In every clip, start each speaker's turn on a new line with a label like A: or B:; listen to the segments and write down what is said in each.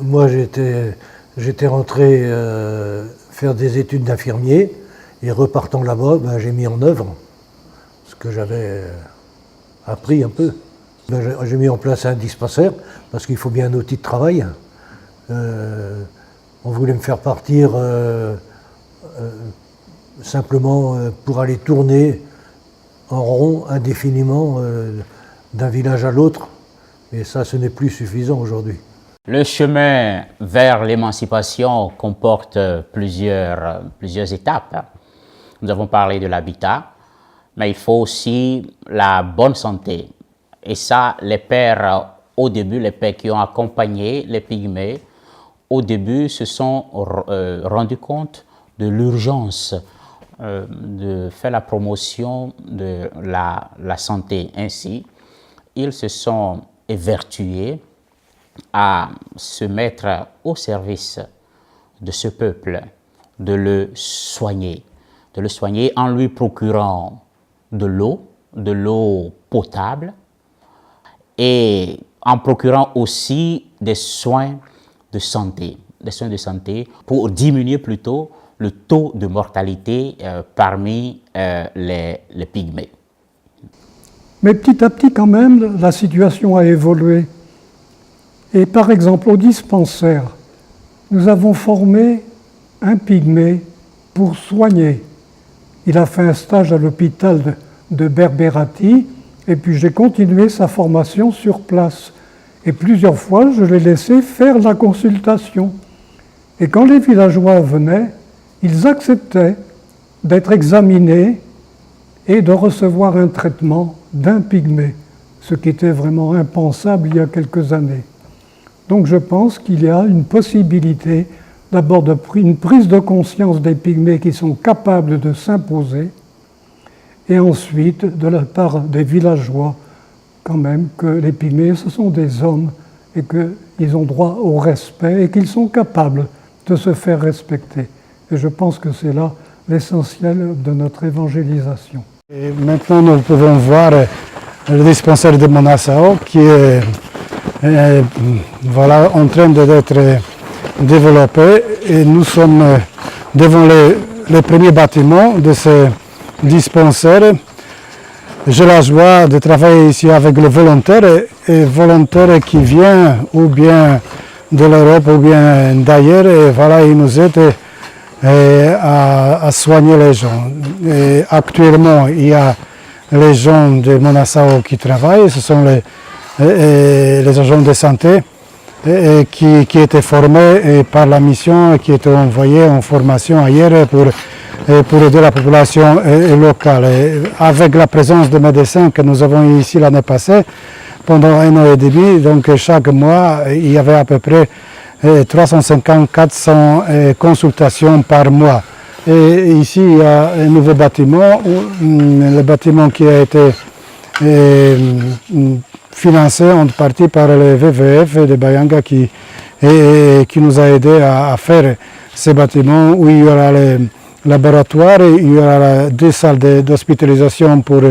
A: Moi, j'étais rentré faire des études d'infirmier et repartant là-bas, ben, j'ai mis en œuvre ce que j'avais appris un peu. Ben, j'ai mis en place un dispensaire parce qu'il faut bien un outil de travail. On voulait me faire partir simplement pour aller tourner en rond indéfiniment d'un village à l'autre. Et ça, ce n'est plus suffisant aujourd'hui.
B: Le chemin vers l'émancipation comporte plusieurs étapes. Nous avons parlé de l'habitat, mais il faut aussi la bonne santé. Et ça, les pères, au début, les pères qui ont accompagné les pygmées, au début, se sont rendus compte de l'urgence de faire la promotion de la santé. Ainsi, ils se sont évertués à se mettre au service de ce peuple, de le soigner en lui procurant de l'eau potable et en procurant aussi des soins de santé pour diminuer plutôt le taux de mortalité parmi les pygmées.
C: Mais petit à petit quand même, la situation a évolué. Et par exemple, au dispensaire, nous avons formé un pygmée pour soigner. Il a fait un stage à l'hôpital de Berbérati, et puis j'ai continué sa formation sur place. Et plusieurs fois, je l'ai laissé faire la consultation. Et quand les villageois venaient, ils acceptaient d'être examinés et de recevoir un traitement d'un pygmée, ce qui était vraiment impensable il y a quelques années. Donc je pense qu'il y a une possibilité d'abord une prise de conscience des pygmées qui sont capables de s'imposer, et ensuite de la part des villageois quand même que les pygmées ce sont des hommes et qu'ils ont droit au respect et qu'ils sont capables de se faire respecter. Et je pense que c'est là l'essentiel de notre évangélisation.
D: Et maintenant nous pouvons voir le dispensaire de Monasao qui est voilà, en train d'être développé et nous sommes devant les premiers bâtiments de ce dispensaire. J'ai la joie de travailler ici avec les volontaires et volontaires qui viennent ou bien de l'Europe ou bien d'ailleurs et voilà, ils nous aident à soigner les gens. Et actuellement, il y a les gens de Monasao qui travaillent, ce sont les agents de santé qui étaient formés par la mission et qui étaient envoyés en formation ailleurs pour aider la population locale. Et avec la présence de médecins que nous avons eu ici l'année passée, pendant 1 an et demi, donc chaque mois, il y avait à peu près 350-400 consultations par mois. Et ici, il y a un nouveau bâtiment, le bâtiment qui a été financé en partie par le WWF de Bayanga qui nous a aidés à faire ce bâtiment où il y aura le laboratoire, il y aura 2 salles d'hospitalisation pour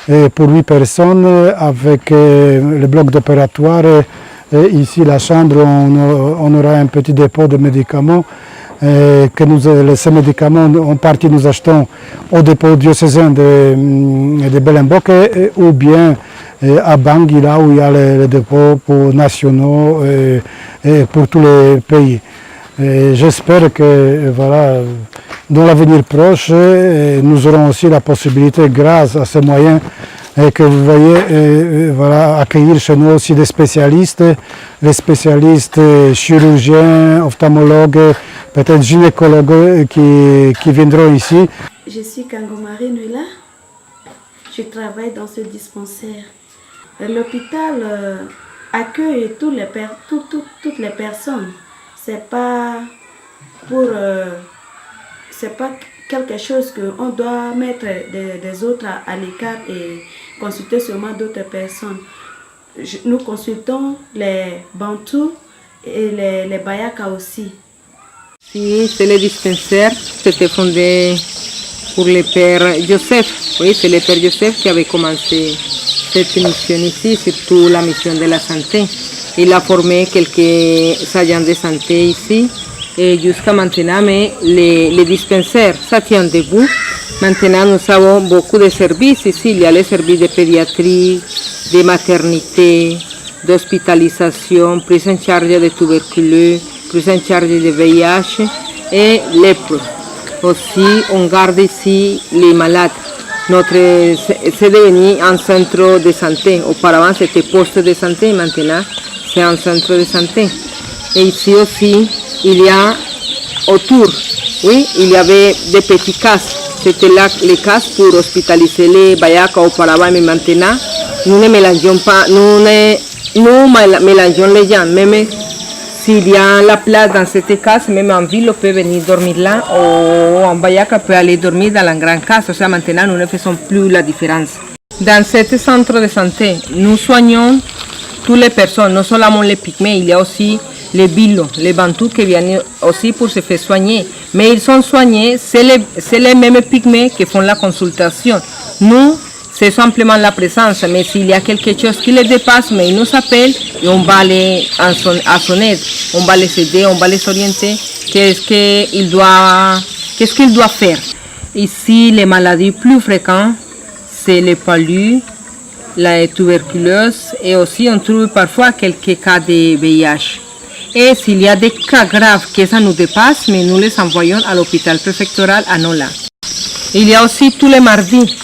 D: 8 personnes avec le bloc d'opératoire. Ici, la chambre, on aura un petit dépôt de médicaments. Ces médicaments, en partie, nous achetons au dépôt diocésain de Belembok ou bien à Bangui, là où il y a les dépôts nationaux et pour tous les pays. J'espère que voilà, dans l'avenir proche, nous aurons aussi la possibilité, grâce à ces moyens, que vous voyez, voilà, accueillir chez nous aussi des spécialistes, les spécialistes chirurgiens, ophtalmologues, peut-être gynécologues qui viendront ici.
E: Je suis Kangomari Nuila, je travaille dans ce dispensaire. L'hôpital accueille toutes les personnes. C'est pas quelque chose qu'on doit mettre des autres à l'écart et consulter seulement d'autres personnes. Nous consultons les Bantous et les Bayaka aussi.
F: Si, c'est le dispensaire, c'était fondé pour le père Joseph. Oui, c'est le père Joseph qui avait commencé cette mission ici, surtout la mission de la santé. Il a formé quelques agents de santé ici. Et jusqu'à maintenant, mais les dispensaires, ça tient debout. Maintenant, nous avons beaucoup de services ici. Il y a les services de pédiatrie, de maternité, d'hospitalisation, prise en charge de tuberculose, prise en charge de VIH et lèpre. Aussi, on garde ici les malades. C'est devenu un centre de santé. Auparavant, c'était poste de santé. Maintenant, c'est un centre de santé. Et ici aussi, il y a autour, oui, il y avait des petits cases. C'était là les cases pour hospitaliser les Bayaka auparavant, mais maintenant, nous ne mélangeons pas, nous mélangeons les gens. Même s'il y a la place dans cette case, même en ville, on peut venir dormir là, ou en Bayaka peut aller dormir dans la grande case. O sea, maintenant, nous ne faisons plus la différence. Dans ce centre de santé, nous soignons toutes les personnes, non seulement les pygmées, il y a aussi les bilos, les bantous qui viennent aussi pour se faire soigner. Mais ils sont soignés, c'est les mêmes pygmées qui font la consultation. Nous, c'est simplement la présence, mais s'il y a quelque chose qui les dépasse, mais ils nous appellent et on va aller à son aide. On va les aider, on va les orienter, qu'est-ce qu'ils doivent faire. Ici, les maladies plus fréquentes, c'est les palus, la tuberculose et aussi on trouve parfois quelques cas de VIH. Et s'il y a des cas graves que ça nous dépasse, mais nous les envoyons à l'hôpital préfectoral à Nola. Il y a aussi tous les mardis.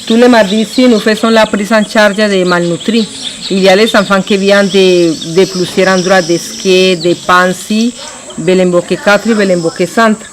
F: Tous les mardis ici, nous faisons la prise en charge des malnutris. Il y a les enfants qui viennent de plusieurs endroits, de Ské, de Pansi, Belemboke 4 et Belemboke Centre.